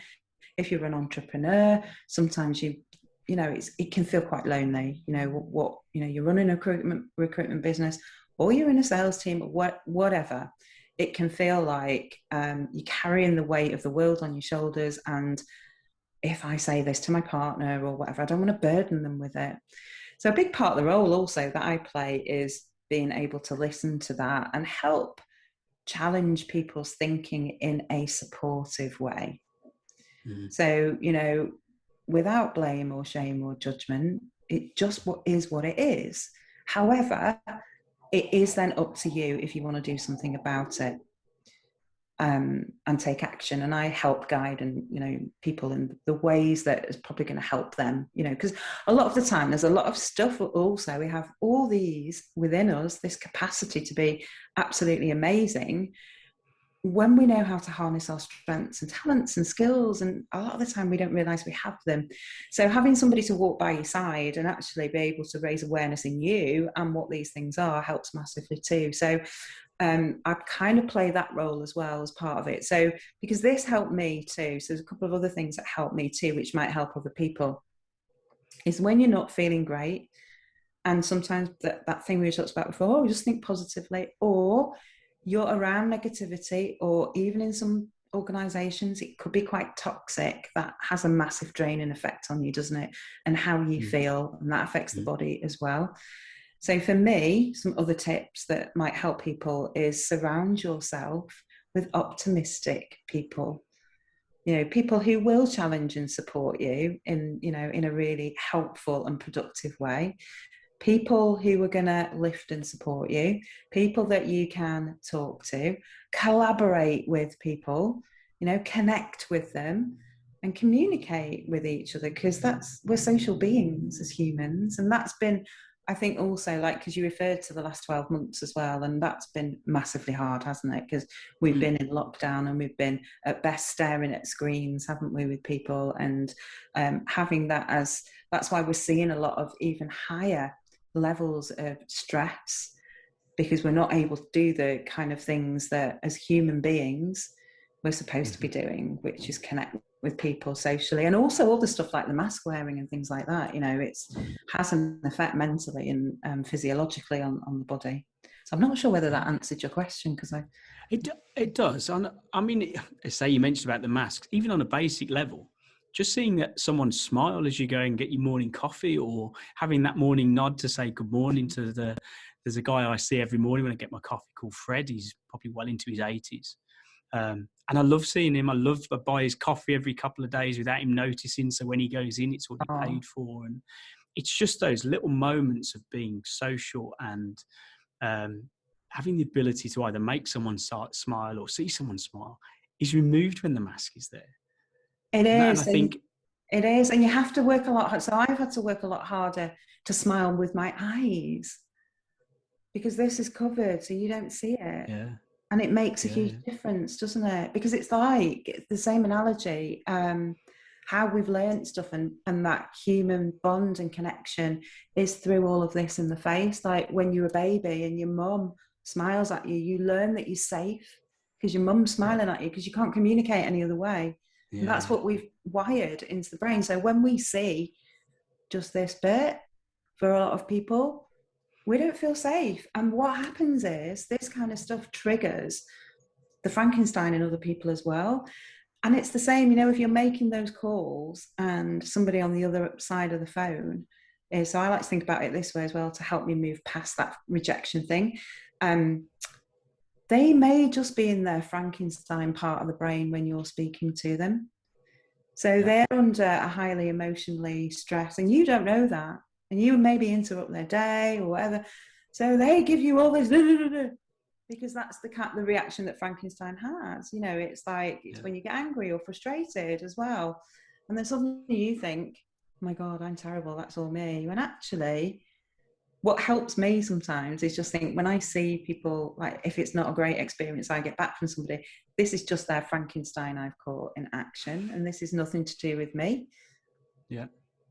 if you're an entrepreneur, sometimes it can feel quite lonely. You're running a recruitment business, or you're in a sales team, or whatever. It can feel like you're carrying the weight of the world on your shoulders. And if I say this to my partner or whatever, I don't want to burden them with it. So a big part of the role also that I play is being able to listen to that and help challenge people's thinking in a supportive way. So, without blame or shame or judgment, it just is what it is. However, it is then up to you if you want to do something about it, and take action. And I help guide and, people in the ways that is probably going to help them, because a lot of the time there's a lot of stuff also. We have all these within us, this capacity to be absolutely amazing, when we know how to harness our strengths and talents and skills, and a lot of the time we don't realize we have them. So having somebody to walk by your side and actually be able to raise awareness in you and what these things are helps massively too. So I kind of play that role as well as part of it. So because this helped me too, so there's a couple of other things that help me too, which might help other people, is when you're not feeling great, and sometimes that thing we talked about before, just think positively, or you're around negativity, or even in some organizations, it could be quite toxic. That has a massive draining effect on you, doesn't it? And how you feel, and that affects the body as well. So for me, some other tips that might help people is surround yourself with optimistic people. People who will challenge and support you in a really helpful and productive way. People who are going to lift and support you, people that you can talk to, collaborate with people, connect with them and communicate with each other, because we're social beings as humans. And that's been, I think, also, like, because you referred to the last 12 months as well, and that's been massively hard, hasn't it? Because we've been in lockdown and we've been at best staring at screens, haven't we, with people, and having that's why we're seeing a lot of even higher levels of stress, because we're not able to do the kind of things that as human beings we're supposed to be doing, which is connect with people socially, and also all the stuff like the mask wearing and things like that. It has an effect mentally and physiologically on the body. So I'm not sure whether that answered your question, because it does. I mean, say you mentioned about the masks, even on a basic level, just seeing that someone smile as you go and get your morning coffee, or having that morning nod to say good morning to there's a guy I see every morning when I get my coffee called Fred. He's probably well into his 80s. And I love seeing him. I buy his coffee every couple of days without him noticing. So when he goes in, it's already paid for. And it's just those little moments of being social and having the ability to either make someone smile or see someone smile is removed when the mask is there. It is. And I think it is. And you have to work a lot harder. So I've had to work a lot harder to smile with my eyes, because this is covered, so you don't see it. Yeah. And it makes a huge difference, doesn't it? Because it's like the same analogy, how we've learned stuff and that human bond and connection is through all of this in the face. Like when you're a baby and your mum smiles at you, you learn that you're safe because your mum's smiling at you, because you can't communicate any other way. Yeah. And that's what we've wired into the brain. So when we see just this bit, for a lot of people, we don't feel safe. And what happens is this kind of stuff triggers the Frankenstein in other people as well. And it's the same, if you're making those calls and somebody on the other side of the phone is, so I like to think about it this way as well, to help me move past that rejection thing. They may just be in their Frankenstein part of the brain when you're speaking to them. So they're under a highly emotionally stressed, and you don't know that. And you maybe interrupt their day or whatever. So they give you all this, because that's the reaction that Frankenstein has. It's like, it's when you get angry or frustrated as well. And then suddenly you think, oh my God, I'm terrible, that's all me. When actually, what helps me sometimes is just think, when I see people, like if it's not a great experience I get back from somebody, this is just their Frankenstein I've caught in action, and this is nothing to do with me. Yeah.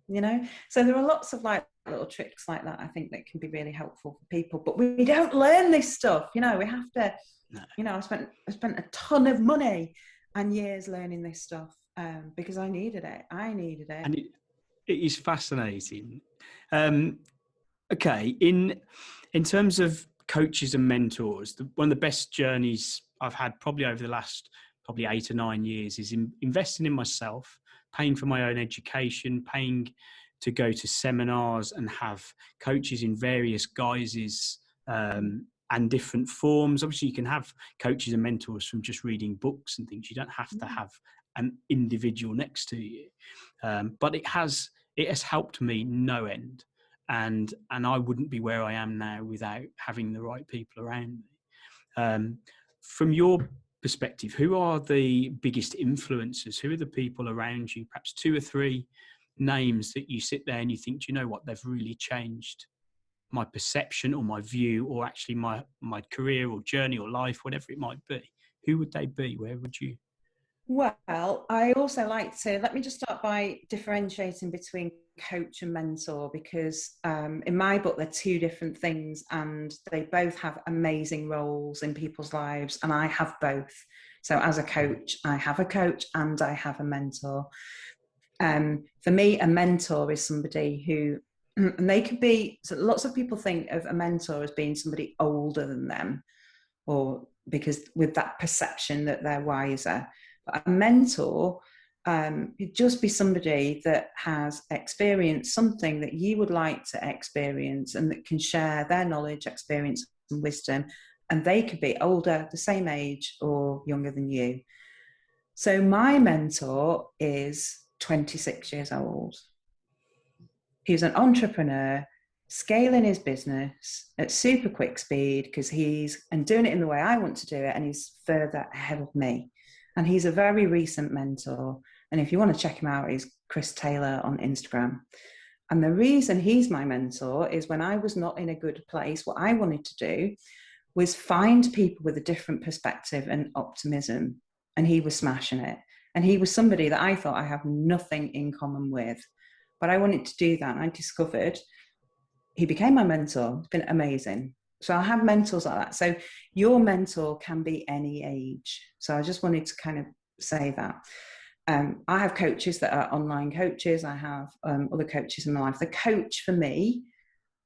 You know, so there are lots of like little tricks like that, I think, that can be really helpful for people, but we don't learn this stuff. You know, we have to, you know, I spent a ton of money and years learning this stuff because I needed it. And it is fascinating. Okay, in terms of coaches and mentors, one of the best journeys I've had probably over the last 8 or 9 years is investing in myself, paying for my own education, paying to go to seminars and have coaches in various guises and different forms. Obviously, you can have coaches and mentors from just reading books and things. You don't have to have an individual next to you, but it has helped me no end. And I wouldn't be where I am now without having the right people around me. From your perspective, who are the biggest influencers? Who are the people around you? Perhaps 2 or 3 names that you sit there and you think, do you know what, they've really changed my perception or my view, or actually my career or journey or life, whatever it might be. Who would they be? Where would you? Well, I also like to, let me just start by differentiating between coach and mentor, because in my book, they're 2 different things and they both have amazing roles in people's lives. And I have both. So as a coach, I have a coach and I have a mentor. For me, a mentor is somebody who, and they could be, so lots of people think of a mentor as being somebody older than them, or because with that perception that they're wiser. But a mentor would just be somebody that has experienced something that you would like to experience and that can share their knowledge, experience, and wisdom. And they could be older, the same age, or younger than you. So my mentor is 26 years old. He's an entrepreneur scaling his business at super quick speed because he's doing it in the way I want to do it, and he's further ahead of me. And he's a very recent mentor. And if you want to check him out, he's Chris Taylor on Instagram. And the reason he's my mentor is when I was not in a good place, what I wanted to do was find people with a different perspective and optimism. And he was smashing it. And he was somebody that I thought I have nothing in common with. But I wanted to do that. And I discovered he became my mentor. It's been amazing. So I have mentors like that. So your mentor can be any age. So I just wanted to kind of say that. I have coaches that are online coaches. I have other coaches in my life. The coach for me,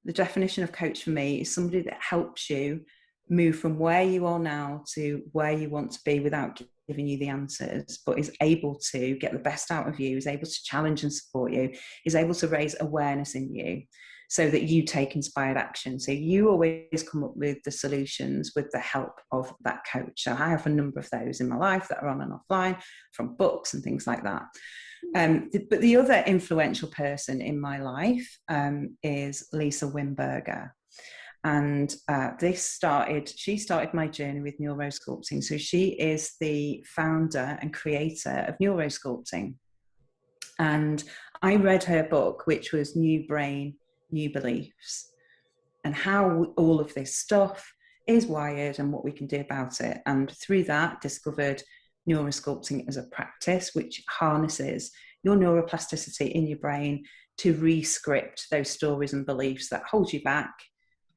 the definition of coach for me is somebody that helps you move from where you are now to where you want to be without giving you the answers, but is able to get the best out of you, is able to challenge and support you, is able to raise awareness in you so that you take inspired action. So you always come up with the solutions with the help of that coach. So I have a number of those in my life that are on and offline, from books and things like that. But the other influential person in my life is Lisa Wimberger. And she started my journey with neurosculpting. So she is the founder and creator of neurosculpting. And I read her book, which was New Brain, New Beliefs, and how all of this stuff is wired and what we can do about it. And through that, discovered neurosculpting as a practice, which harnesses your neuroplasticity in your brain to re-script those stories and beliefs that hold you back,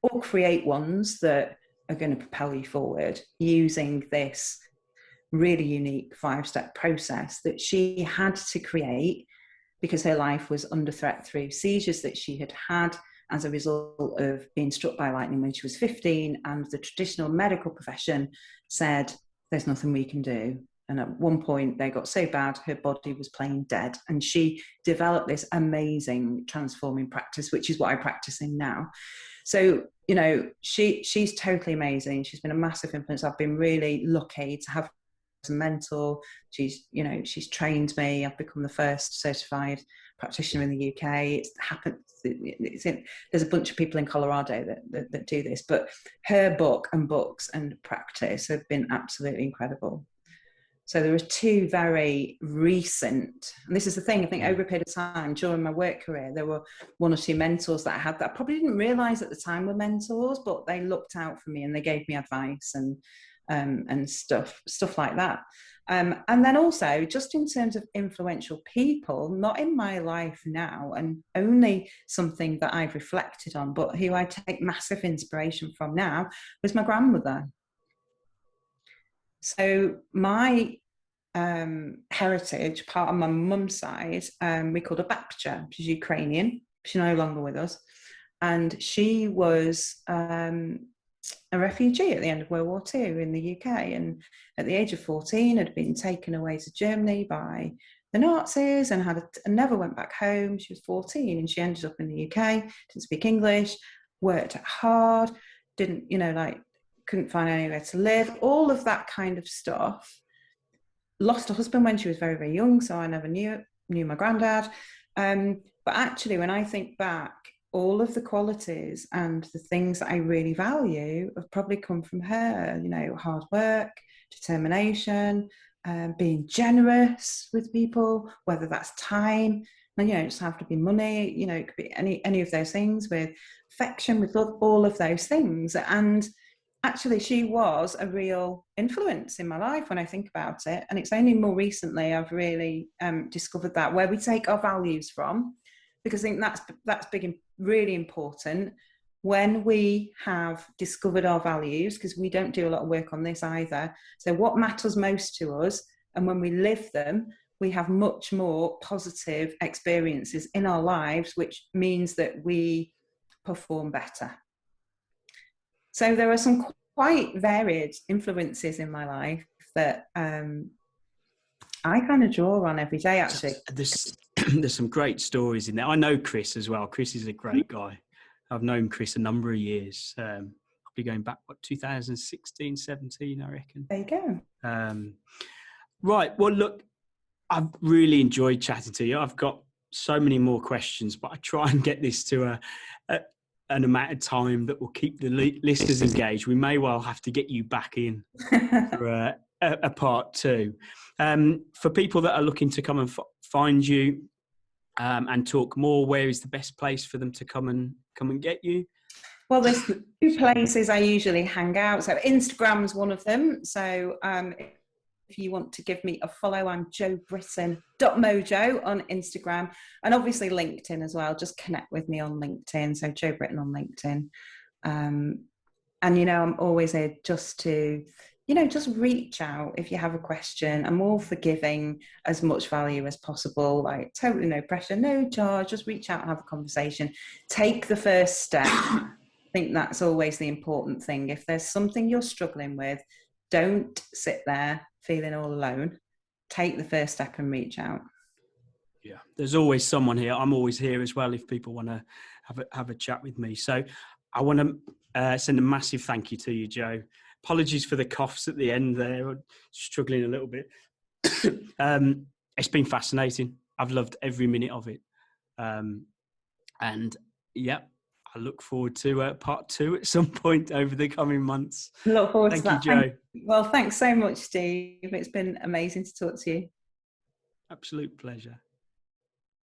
or create ones that are going to propel you forward using this really unique 5-step process that she had to create because her life was under threat through seizures that she had had as a result of being struck by lightning when she was 15. And the traditional medical profession said, there's nothing we can do. And at one point they got so bad, her body was playing dead. And she developed this amazing transforming practice, which is what I practice in now. So, you know, she's totally amazing. She's been a massive influence. I've been really lucky to have a mentor. She's trained me. I've become the first certified practitioner in the UK. It's happened. There's a bunch of people in Colorado that do this, but her book and books and practice have been absolutely incredible. So there were two very recent, and this is the thing, I think over a period of time during my work career, there were one or two mentors that I had that I probably didn't realize at the time were mentors, but they looked out for me and they gave me advice and stuff like that. And then also just in terms of influential people, not in my life now, and only something that I've reflected on, but who I take massive inspiration from now, was my grandmother. So my heritage, part of my mum's side, we called her Bapcha. She's Ukrainian. She's no longer with us. And she was a refugee at the end of World War II in the UK. And at the age of 14, had been taken away to Germany by the Nazis and never went back home. She was 14 and she ended up in the UK, didn't speak English, worked hard, couldn't find anywhere to live, all of that kind of stuff. Lost a husband when she was very, very young, so I never knew my granddad. But actually, when I think back, all of the qualities and the things that I really value have probably come from her. Hard work, determination, being generous with people, whether that's time, and it doesn't have to be money. It could be any of those things, with affection, with love, all of those things. And actually, she was a real influence in my life when I think about it. And it's only more recently I've really discovered that, where we take our values from, because I think that's big and really important. When we have discovered our values, because we don't do a lot of work on this either. So what matters most to us, and when we live them, we have much more positive experiences in our lives, which means that we perform better. So there are some quite varied influences in my life that I kind of draw on every day, actually. There's some great stories in there. I know Chris as well. Chris is a great guy. I've known Chris a number of years. Probably going back, 2016, 17, I reckon. There you go. Right. Well, look, I've really enjoyed chatting to you. I've got so many more questions, but I try and get this to an amount of time that will keep the listeners engaged. We may well have to get you back in for a part two. For people that are looking to come and find you and talk more, where is the best place for them to come and get you? Well, there's two places I usually hang out. So Instagram's one of them. So if you want to give me a follow, I'm jobritton.mojo on Instagram, and obviously LinkedIn as well. Just connect with me on LinkedIn. So Jo Britton on LinkedIn. And, I'm always here just to, just reach out if you have a question. I'm all for giving as much value as possible, like totally no pressure, no charge, just reach out and have a conversation. Take the first step. I think that's always the important thing. If there's something you're struggling with, don't sit there feeling all alone. Take the first step and reach out. Yeah, there's always someone here. I'm always here as well if people want to have a chat with me. So I want to send a massive thank you to you, Jo. Apologies for the coughs at the end there. I'm struggling a little bit. It's been fascinating. I've loved every minute of it. And yeah, I look forward to part two at some point over the coming months. Look forward to that. Thank you, Jo. Well, thanks so much, Steve. It's been amazing to talk to you. Absolute pleasure.